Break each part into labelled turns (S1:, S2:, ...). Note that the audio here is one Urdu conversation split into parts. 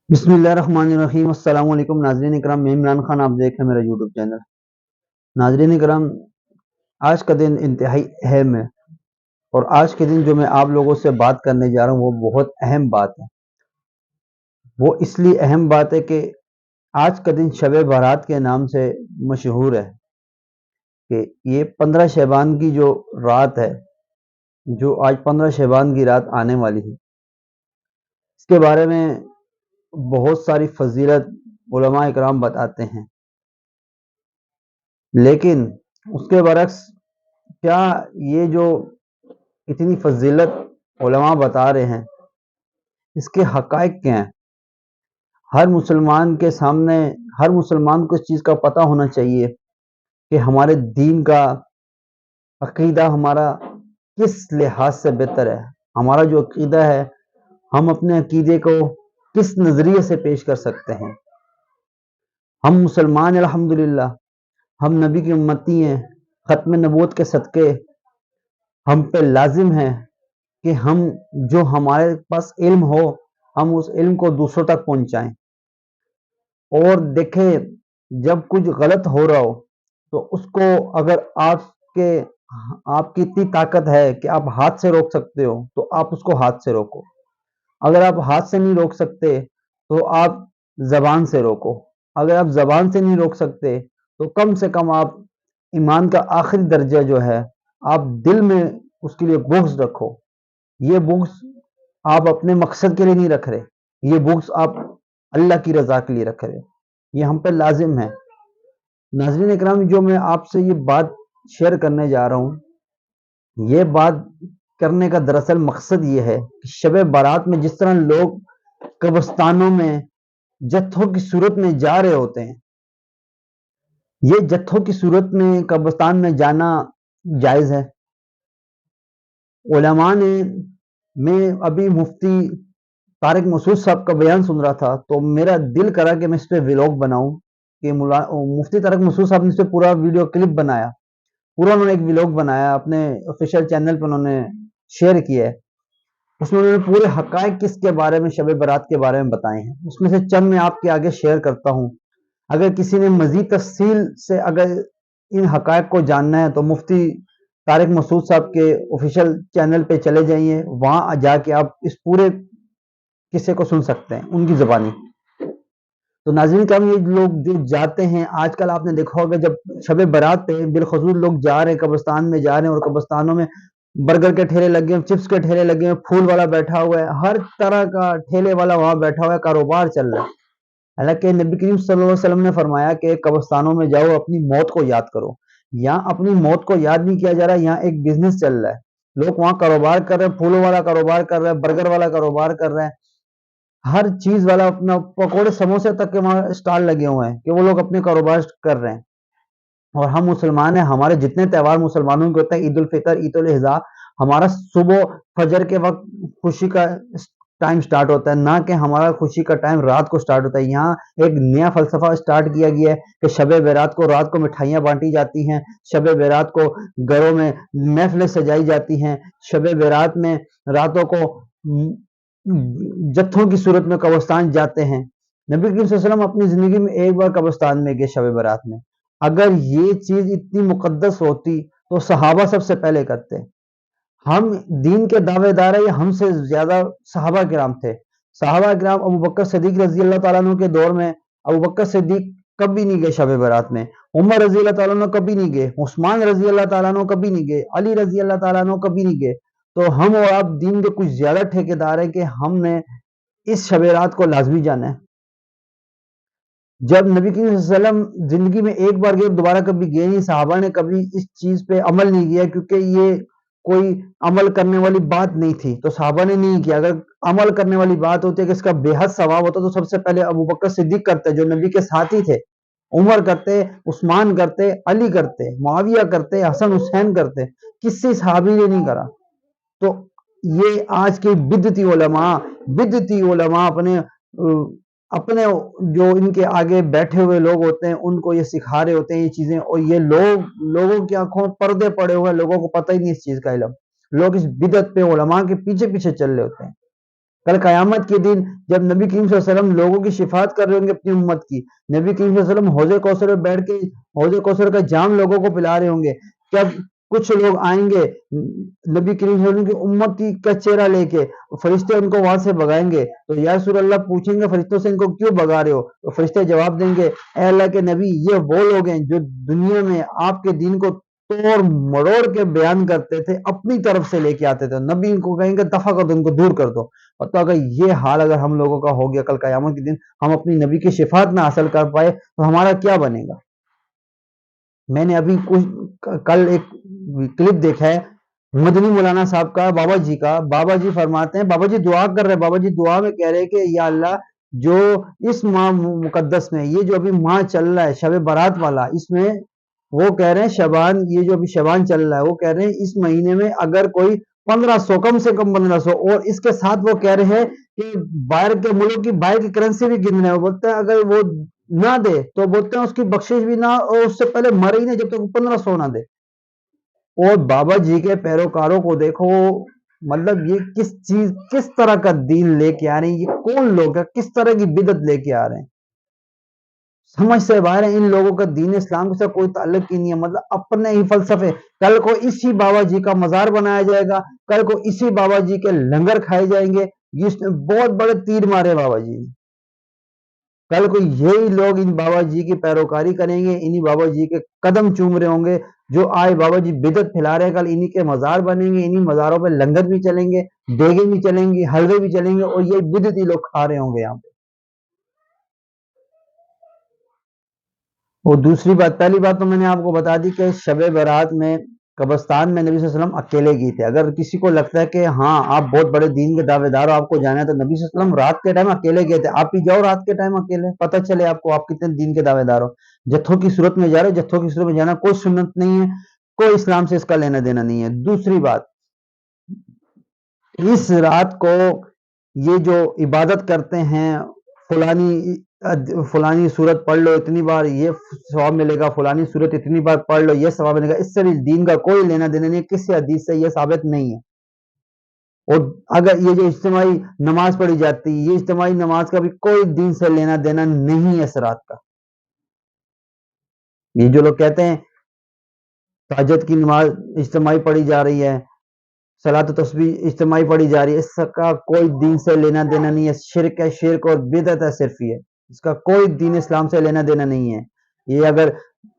S1: بسم اللہ الرحمن الرحیم۔ السلام علیکم ناظرین اکرام، میں عمران خان، آپ دیکھ رہے ہیں میرا یوٹیوب چینل۔ ناظرین اکرام، آج کا دن انتہائی اہم ہے، اور آج کے دن جو میں آپ لوگوں سے بات کرنے جا رہا ہوں وہ بہت اہم بات ہے۔ وہ اس لیے اہم بات ہے کہ آج کا دن شب بارات کے نام سے مشہور ہے، کہ یہ 15 شعبان کی جو رات ہے، جو آج 15 شعبان کی رات آنے والی ہے، اس کے بارے میں بہت ساری فضیلت علماء اکرام بتاتے ہیں، لیکن اس کے برعکس کیا یہ جو اتنی فضیلت علماء بتا رہے ہیں، اس کے حقائق کیا ہیں؟ ہر مسلمان کے سامنے، ہر مسلمان کو اس چیز کا پتہ ہونا چاہیے کہ ہمارے دین کا عقیدہ ہمارا کس لحاظ سے بہتر ہے، ہمارا جو عقیدہ ہے ہم اپنے عقیدے کو کس نظریے سے پیش کر سکتے ہیں۔ ہم مسلمان الحمدللہ، ہم نبی کی امتی ہیں، ختم نبوت کے صدقے ہم پہ لازم ہے کہ ہم جو ہمارے پاس علم ہو ہم اس علم کو دوسروں تک پہنچائیں۔ اور دیکھیں، جب کچھ غلط ہو رہا ہو تو اس کو اگر آپ کی اتنی طاقت ہے کہ آپ ہاتھ سے روک سکتے ہو تو آپ اس کو ہاتھ سے روکو۔ اگر آپ ہاتھ سے نہیں روک سکتے تو آپ زبان سے روکو۔ اگر آپ زبان سے نہیں روک سکتے تو کم سے کم آپ ایمان کا آخری درجہ جو ہے آپ دل میں اس کے لیے بغض رکھو۔ یہ بغض آپ اپنے مقصد کے لیے نہیں رکھ رہے، یہ بغض آپ اللہ کی رضا کے لیے رکھ رہے، یہ ہم پہ لازم ہے۔ ناظرین اکرام، جو میں آپ سے یہ بات شیئر کرنے جا رہا ہوں، یہ بات کرنے کا دراصل مقصد یہ ہے کہ شب بارات میں جس طرح لوگ قبرستانوں میں جتھوں کی صورت میں جا رہے ہوتے ہیں، یہ جتھوں کی صورت میں قبرستان میں جانا جائز ہے۔ علماء نے، میں ابھی مفتی طارق مسعود صاحب کا بیان سن رہا تھا تو میرا دل کرا کہ میں اس پہ ولاگ بناؤں، کہ مفتی طارق مسعود صاحب نے اس پہ پورا ویڈیو کلپ بنایا، پورا انہوں نے ایک ولاگ بنایا، اپنے آفیشیل چینل پہ انہوں نے شیئر کیا ہے۔ اس میں انہوں نے پورے حقائق کس کے بارے میں، شب برات کے بارے میں بتائے ہیں۔ اس میں سے چند میں آپ کے آگے شیئر کرتا ہوں۔ اگر کسی نے مزید تفصیل سے اگر ان حقائق کو جاننا ہے تو مفتی طارق مسعود صاحب کے آفیشیل چینل پہ چلے جائیے، وہاں جا کے آپ اس پورے قصے کو سن سکتے ہیں ان کی زبانی۔ تو ناظرین کرام، یہ لوگ جو جاتے ہیں، آج کل آپ نے دیکھا ہوگا جب شب برات پہ بالخصوص لوگ جا رہے ہیں، قبرستان میں جا رہے ہیں، اور قبرستانوں میں برگر کے ٹھیلے لگے ہیں، چپس کے ٹھیلے لگے ہیں، پھول والا بیٹھا ہوا ہے، ہر طرح کا ٹھیلے والا وہاں بیٹھا ہوا ہے، کاروبار چل رہا ہے۔ حالانکہ نبی کریم صلی اللہ علیہ وسلم نے فرمایا کہ قبرستانوں میں جاؤ، اپنی موت کو یاد کرو۔ یہاں اپنی موت کو یاد نہیں کیا جا رہا، یہاں ایک بزنس چل رہا ہے، لوگ وہاں کاروبار کر رہے ہیں، پھولوں والا کاروبار کر رہے ہیں، برگر والا کاروبار کر رہے ہیں، ہر چیز والا اپنا پکوڑے سموسے تک کے وہاں اسٹال لگے ہوئے ہیں کہ وہ لوگ اپنے کاروبار کر رہے ہیں۔ اور ہم مسلمان ہیں، ہمارے جتنے تہوار مسلمانوں کے ہوتے ہیں، عید الفطر، عید الاضحیٰ، ہمارا صبح فجر کے وقت خوشی کا ٹائم سٹارٹ ہوتا ہے، نہ کہ ہمارا خوشی کا ٹائم رات کو سٹارٹ ہوتا ہے۔ یہاں ایک نیا فلسفہ سٹارٹ کیا گیا ہے کہ شب برات کو رات کو مٹھائیاں بانٹی جاتی ہیں، شب برات کو گھروں میں محفلیں سجائی جاتی ہیں، شب برات میں راتوں کو جتھوں کی صورت میں قبرستان جاتے ہیں۔ نبی کریم صلی اللہ علیہ وسلم اپنی زندگی میں ایک بار قبرستان میں گئے شب برات میں۔ اگر یہ چیز اتنی مقدس ہوتی تو صحابہ سب سے پہلے کرتے۔ ہم دین کے دعوے دار ہیں، ہم سے زیادہ صحابہ کرام تھے۔ صحابہ کرام ابو بکر صدیق رضی اللہ تعالیٰ عنہ کے دور میں ابو بکر صدیق کبھی نہیں گئے شب برات میں، عمر رضی اللہ تعالیٰ عنہ کبھی نہیں گئے، عثمان رضی اللہ تعالیٰ عنہ کبھی نہیں گئے، علی رضی اللہ تعالیٰ عنہ کبھی نہیں گئے۔ تو ہم اور آپ دین کے کچھ زیادہ ٹھیکیدار ہیں کہ ہم نے اس شب رات کو لازمی جانا ہے۔ جب نبی کریم صلی اللہ علیہ وسلم زندگی میں ایک بار گئے، دوبارہ کبھی گئے نہیں، صحابہ نے کبھی اس چیز پہ عمل نہیں کیا کیونکہ یہ کوئی عمل کرنے والی بات نہیں تھی، تو صحابہ نے نہیں کیا۔ اگر عمل کرنے والی بات ہوتی ہے کہ اس کا بے حد ثواب ہوتا تو سب سے پہلے ابو بکر صدیق کرتے، جو نبی کے ساتھی تھے، عمر کرتے، عثمان کرتے، علی کرتے، معاویہ کرتے، حسن حسین کرتے، کسی صحابی نے نہیں کرا۔ تو یہ آج کے بدعتی علماء اپنے جو ان کے آگے بیٹھے ہوئے لوگ ہوتے ہیں ان کو یہ سکھا رہے ہوتے ہیں یہ چیزیں، اور یہ لوگوں کی آنکھوں میں پردے پڑے ہوئے ہیں، لوگوں کو پتہ ہی نہیں اس چیز کا علم، لوگ اس بدعت پہ علماء کے پیچھے پیچھے چل رہے ہوتے ہیں۔ کل قیامت کے دن جب نبی کریم صلی اللہ علیہ وسلم لوگوں کی شفاعت کر رہے ہوں گے اپنی امت کی، نبی کریم صلی اللہ علیہ وسلم حوض کوثر میں بیٹھ کے حوض کوثر کا جام لوگوں کو پلا رہے ہوں گے، جب کچھ لوگ آئیں گے نبی کریم صلی اللہ علیہ وسلم کی امت کا چہرہ لے کے، فرشتے ان کو وہاں سے بگائیں گے، تو یا رسول اللہ پوچھیں گے فرشتوں سے ان کو کیوں بگا رہے ہو؟ تو فرشتے جواب دیں گے اے اللہ کے نبی یہ وہ لوگ ہیں جو دنیا میں آپ کے دین کو توڑ مڑوڑ کے بیان کرتے تھے، اپنی طرف سے لے کے آتے تھے، نبی ان کو کہیں گے دفع کر دو، ان کو دور کر دو۔ اور تو اگر یہ حال اگر ہم لوگوں کا ہو گیا کل قیامت کے دن، ہم اپنی نبی کی شفاعت نہ حاصل کر پائے تو ہمارا کیا بنے گا؟ میں نے ابھی کل ایک کلپ دیکھا ہے مدنی مولانا صاحب کا، بابا جی کا، بابا جی فرماتے ہیں، بابا جی دعا کر رہے ہیں، بابا جی دعا میں کہہ رہے کہ یا اللہ جو اس ماہ مقدس میں یہ جو ابھی ماہ چل رہا ہے شب برات والا، اس میں وہ کہہ رہے ہیں شبان، یہ جو ابھی شبان چل رہا ہے وہ کہہ رہے ہیں اس مہینے میں اگر کوئی 1500 کم سے کم 1500، اور اس کے ساتھ وہ کہہ رہے ہیں کہ باہر کے ملک کی باہر کی کرنسی بھی گن رہے ہیں، وہ بولتے ہیں اگر وہ نہ دے تو بولتے ہیں اس کی بخشش بھی نہ، اور اس سے پہلے مرے ہی نہیں جب تک 1500 نہ دے۔ اور بابا جی کے پیروکاروں کو دیکھو، مطلب یہ کس طرح کا دین لے کے آ رہے ہیں، یہ کون لوگ ہیں، کس طرح کی بدعت لے کے آ رہے ہیں، سمجھ سے باہر ہے۔ ان لوگوں کا دین اسلام سے کوئی تعلق ہی نہیں ہے، مطلب اپنے ہی فلسفے۔ کل کو اسی بابا جی کا مزار بنایا جائے گا، کل کو اسی بابا جی کے لنگر کھائے جائیں گے، جس نے بہت بڑے تیر مارے بابا جی نے۔ کل کو یہی لوگ ان بابا جی کی پیروکاری کریں گے، انہی بابا جی کے قدم چوم رہے ہوں گے، جو آج بابا جی بدعت پھیلا رہے ہیں، کل انہی کے مزار بنیں گے، انہی مزاروں پہ لنگر بھی چلیں گے، دیگیں بھی چلیں گی، حلوے بھی چلیں گے، اور یہ بدعتی لوگ کھا رہے ہوں گے یہاں پہ۔ اور دوسری بات، پہلی بات تو میں نے آپ کو بتا دی کہ شب برات میں قبرستان میں نبی صلی اللہ علیہ وسلم اکیلے گئے تھے۔ اگر کسی کو لگتا ہے کہ ہاں آپ بہت بڑے دین کے دعوے دار ہو، آپ کو جانا ہے، تو نبی صلی اللہ علیہ وسلم رات کے ٹائم اکیلے گئے تھے۔ آپ بھی جاؤ رات کے ٹائم اکیلے، پتہ چلے آپ کو آپ کتنے دین کے دعوے دار ہو۔ جتھوں کی صورت میں جا رہے، جتھوں کی صورت میں جانا کوئی سنت نہیں ہے، کوئی اسلام سے اس کا لینا دینا نہیں ہے۔ دوسری بات، اس رات کو یہ جو عبادت کرتے ہیں، فلانی صورت پڑھ لو اتنی بار یہ ثواب ملے گا، فلانی صورت اتنی بار پڑھ لو یہ ثواب ملے گا، اس سے بھی دین کا کوئی لینا دینا نہیں ہے، کسی حدیث سے یہ ثابت نہیں ہے۔ اور اگر یہ جو اجتماعی نماز پڑھی جاتی ہے، یہ اجتماعی نماز کا بھی کوئی دین سے لینا دینا نہیں ہے اس رات کا۔ یہ جو لوگ کہتے ہیں تہجد کی نماز اجتماعی پڑھی جا رہی ہے، صلاۃ و تسبیح اجتماعی پڑھی جا رہی ہے، اس کا کوئی دین سے لینا دینا نہیں ہے، شرک ہے، شرک اور بدعت ہے صرف یہ، اس کا کوئی دین اسلام سے لینا دینا نہیں ہے۔ یہ اگر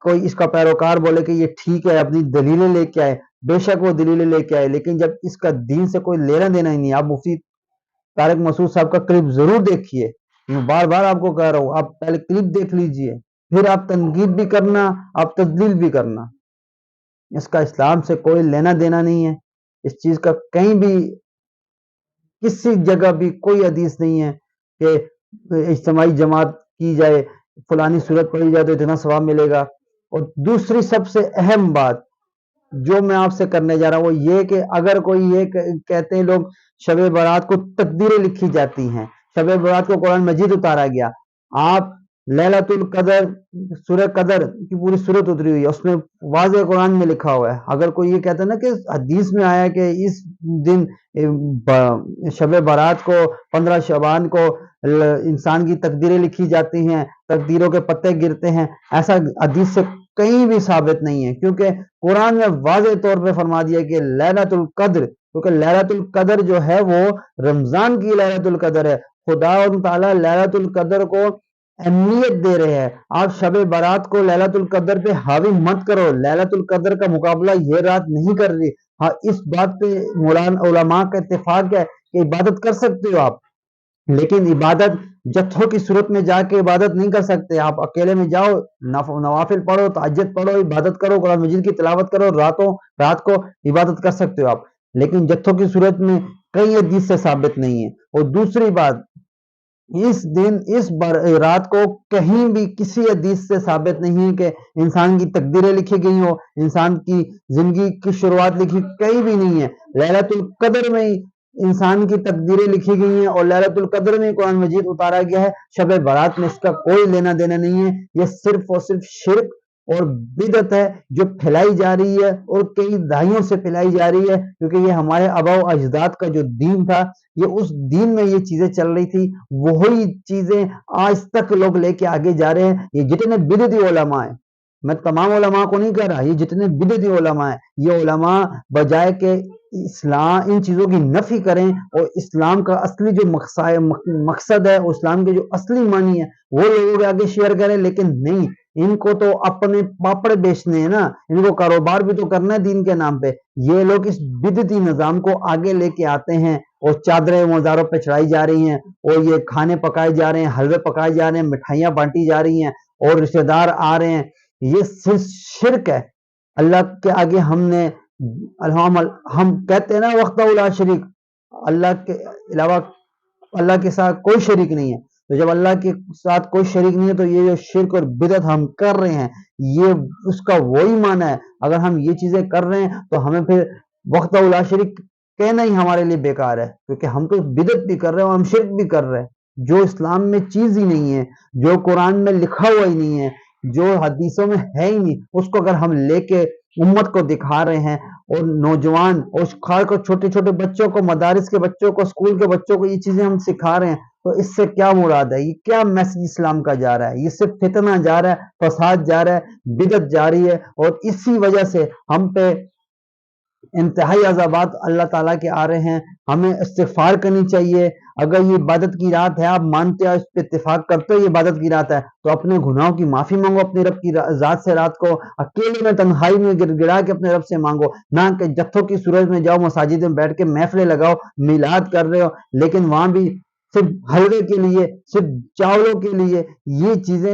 S1: کوئی اس کا پیروکار بولے کہ یہ ٹھیک ہے، اپنی دلیلیں لے کے آئے، بے شک وہ دلیلیں لے کے آئے، لیکن جب اس کا دین سے کوئی لینا دینا ہی نہیں۔ آپ مفتی طارق مسعود صاحب کا کلپ ضرور دیکھیے، میں بار بار آپ کو کہہ رہا ہوں، آپ پہلے کلپ دیکھ لیجئے، پھر آپ تنقید بھی کرنا، آپ تدلیل بھی کرنا۔ اس کا اسلام سے کوئی لینا دینا نہیں ہے، اس چیز کا کہیں بھی کسی جگہ بھی کوئی حدیث نہیں ہے کہ اجتماعی جماعت کی جائے، فلانی صورت پڑھی جائے تو اتنا ثواب ملے گا۔ اور دوسری سب سے اہم بات جو میں آپ سے کرنے جا رہا ہوں وہ یہ کہ اگر کوئی یہ کہتے ہیں لوگ شب برات کو تقدیریں لکھی جاتی ہیں، شب برات کو قرآن مجید اتارا گیا، آپ لیلۃ القدر، سورہ قدر کی پوری صورت اتری ہوئی ہے، اس میں واضح قرآن میں لکھا ہوا ہے۔ اگر کوئی یہ کہتا ہے نا کہ حدیث میں آیا کہ اس دن شب برات کو 15 شعبان کو انسان کی تقدیریں لکھی جاتی ہیں، تقدیروں کے پتے گرتے ہیں، ایسا حدیث سے کہیں بھی ثابت نہیں ہے، کیونکہ قرآن میں واضح طور پہ فرما دیا کہ لیلۃ القدر، کیونکہ لیلۃ القدر جو ہے وہ رمضان کی لیلۃ القدر ہے۔ خدا تعالیٰ لیلۃ القدر کو اہمیت دے رہے ہیں۔ آپ شب برات کو لیلۃ القدر پہ حاوی مت کرو، لیلۃ القدر کا مقابلہ یہ رات نہیں کر رہی۔ ہاں اس بات پہ علماء کا اتفاق ہے کہ عبادت کر سکتے ہو آپ، لیکن عبادت جتھوں کی صورت میں جا کے عبادت نہیں کر سکتے۔ آپ اکیلے میں جاؤ، نوافل پڑھو، تہجد پڑھو، عبادت کرو، قرآن مجید کی تلاوت کرو، رات کو عبادت کر سکتے ہو آپ، لیکن جتھوں کی صورت میں کئی حدیث سے ثابت نہیں ہے۔ اور دوسری بات، اس دن اس رات کو کہیں بھی کسی حدیث سے ثابت نہیں ہے کہ انسان کی تقدیریں لکھی گئی ہو، انسان کی زندگی کی شروعات لکھی، کہیں بھی نہیں ہے۔ لیلۃ القدر میں انسان کی تقدیریں لکھی گئی ہیں اور لیلۃ القدر میں قرآن مجید اتارا گیا ہے۔ شب برات میں اس کا کوئی لینا دینا نہیں ہے، یہ صرف اور صرف شرک اور بدعت ہے جو پھیلائی جا رہی ہے اور کئی دہائیوں سے پھیلائی جا رہی ہے، کیونکہ یہ ہمارے آباء و اجداد کا جو دین تھا، یہ اس دین میں یہ چیزیں چل رہی تھی، وہی چیزیں آج تک لوگ لے کے آگے جا رہے ہیں۔ یہ جتنے بدعتی علماء ہیں، میں تمام علماء کو نہیں کہہ رہا، یہ جتنے بدعتی علماء ہیں، یہ علماء بجائے کہ اسلام ان چیزوں کی نفی کریں اور اسلام کا اصلی جو مقصد ہے، اسلام کے جو اصلی معنی ہے وہ لوگوں کے آگے شیئر کریں، لیکن نہیں، ان کو تو اپنے پاپڑ بیچنے ہیں نا، ان کو کاروبار بھی تو کرنا ہے دین کے نام پہ۔ یہ لوگ اس بدعتی نظام کو آگے لے کے آتے ہیں اور چادریں مزاروں پہ چڑھائی جا رہی ہیں، اور یہ کھانے پکائے جا رہے ہیں، حلوے پکائے جا رہے ہیں، مٹھائیاں بانٹی جا رہی ہیں، اور رشتہ دار آ رہے ہیں۔ یہ صرف شرک ہے۔ اللہ کے آگے ہم کہتے ہیں نا وحدہ لا شریک، اللہ کے علاوہ اللہ کے ساتھ کوئی شریک نہیں ہے، تو جب اللہ کے ساتھ کوئی شریک نہیں ہے تو یہ جو شرک اور بدعت ہم کر رہے ہیں، یہ اس کا وہی معنی ہے۔ اگر ہم یہ چیزیں کر رہے ہیں تو ہمیں پھر وحدہ لا شریک کہنا ہی ہمارے لیے بیکار ہے، کیونکہ ہم تو بدعت بھی کر رہے ہیں اور ہم شرک بھی کر رہے ہیں، جو اسلام میں چیز ہی نہیں ہے، جو قرآن میں لکھا ہوا ہی نہیں ہے، جو حدیثوں میں ہے ہی نہیں، اس کو اگر ہم لے کے امت کو دکھا رہے ہیں، اور نوجوان اور خاص کر چھوٹے چھوٹے بچوں کو، مدارس کے بچوں کو، اسکول کے بچوں کو یہ چیزیں ہم سکھا رہے ہیں، تو اس سے کیا مراد ہے؟ یہ کیا میسج اسلام کا جا رہا ہے؟ یہ صرف فتنہ جا رہا ہے، فساد جا رہا ہے، بدعت جا رہی ہے، اور اسی وجہ سے ہم پہ انتہائی عذابات اللہ تعالیٰ کے آ رہے ہیں۔ ہمیں استغفار کرنی چاہیے۔ اگر یہ عبادت کی رات ہے، آپ مانتے ہو، اس پہ اتفاق کرتے ہو یہ عبادت کی رات ہے، تو اپنے گناہوں کی معافی مانگو اپنے رب کی ذات سے، رات کو اکیلے میں تنہائی میں گر گڑا کے اپنے رب سے مانگو، نہ کہ جتھوں کی صورت میں جاؤ مساجد میں بیٹھ کے محفلیں لگاؤ، میلاد کر رہے ہو، لیکن وہاں بھی صرف حلوے کے لیے، صرف چاولوں کے لیے۔ یہ چیزیں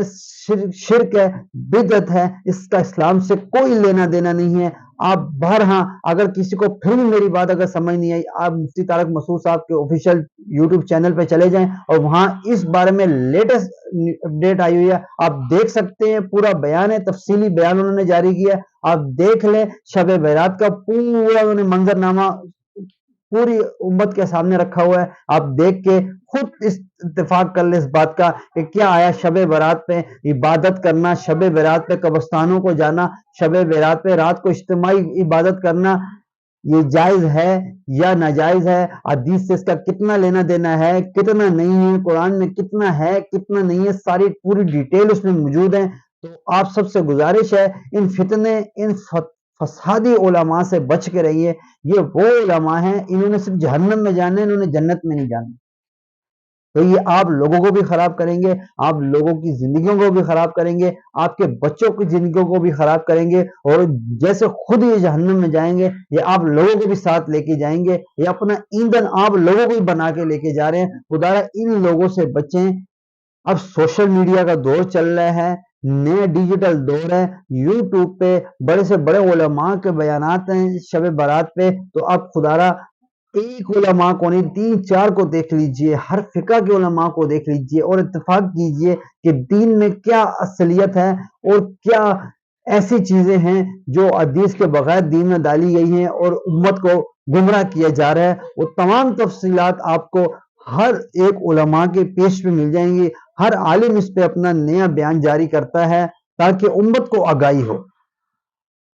S1: شرک ہے، بدعت ہے، اس کا اسلام سے کوئی لینا دینا نہیں ہے۔ آپ ہاں اگر کسی کو پھر بھی میری بات اگر سمجھ نہیں آئی، آپ مفتی طارق مسعود صاحب کے آفیشیل یوٹیوب چینل پہ چلے جائیں، اور وہاں اس بارے میں لیٹسٹ اپڈیٹ آئی ہوئی ہے، آپ دیکھ سکتے ہیں، پورا بیان ہے، تفصیلی بیان انہوں نے جاری کیا ہے، آپ دیکھ لیں۔ شب برات کا پورا انہوں نے منظرنامہ پوری امت کے سامنے رکھا ہوا ہے، آپ دیکھ کے خود اس اتفاق کر لیں اس بات کا کہ کیا آیا شب برات پہ عبادت کرنا، شب برات پہ قبرستانوں کو جانا، شب برات پہ رات کو اجتماعی عبادت کرنا، یہ جائز ہے یا ناجائز ہے؟ حدیث سے اس کا کتنا لینا دینا ہے، کتنا نہیں ہے، قرآن میں کتنا ہے کتنا نہیں ہے، ساری پوری ڈیٹیل اس میں موجود ہے۔ تو آپ سب سے گزارش ہے، ان فتنے، ان فسادی علماء سے بچ کے رہیے۔ یہ وہ علماء ہیں، انہوں نے صرف جہنم میں جانا ہے، انہوں نے جنت میں نہیں جانا۔ تو یہ آپ لوگوں کو بھی خراب کریں گے، آپ لوگوں کی زندگیوں کو بھی خراب کریں گے، آپ کے بچوں کی زندگیوں کو بھی خراب کریں گے، اور جیسے خود یہ جہنم میں جائیں گے، یہ آپ لوگوں کو بھی ساتھ لے کے جائیں گے، یہ اپنا ایندھن آپ لوگوں کو بھی بنا کے لے کے جا رہے ہیں۔ خدایا ان لوگوں سے بچیں۔ اب سوشل میڈیا کا دور چل رہا ہے، نئے ڈیجیٹل دور ہے، یوٹیوب پہ بڑے سے بڑے علماء کے بیانات ہیں شب برات پہ، تو آپ خدارا ایک علماء کو نہیں، 3 4 کو دیکھ لیجئے، ہر فقہ کے علماء کو دیکھ لیجئے، اور اتفاق کیجئے کہ دین میں کیا اصلیت ہے اور کیا ایسی چیزیں ہیں جو حدیث کے بغیر دین میں ڈالی گئی ہیں اور امت کو گمراہ کیا جا رہا ہے۔ وہ تمام تفصیلات آپ کو ہر ایک علماء کے پیش پہ مل جائیں گی۔ ہر عالم اس پہ اپنا نیا بیان جاری کرتا ہے تاکہ امت کو آگاہی ہو۔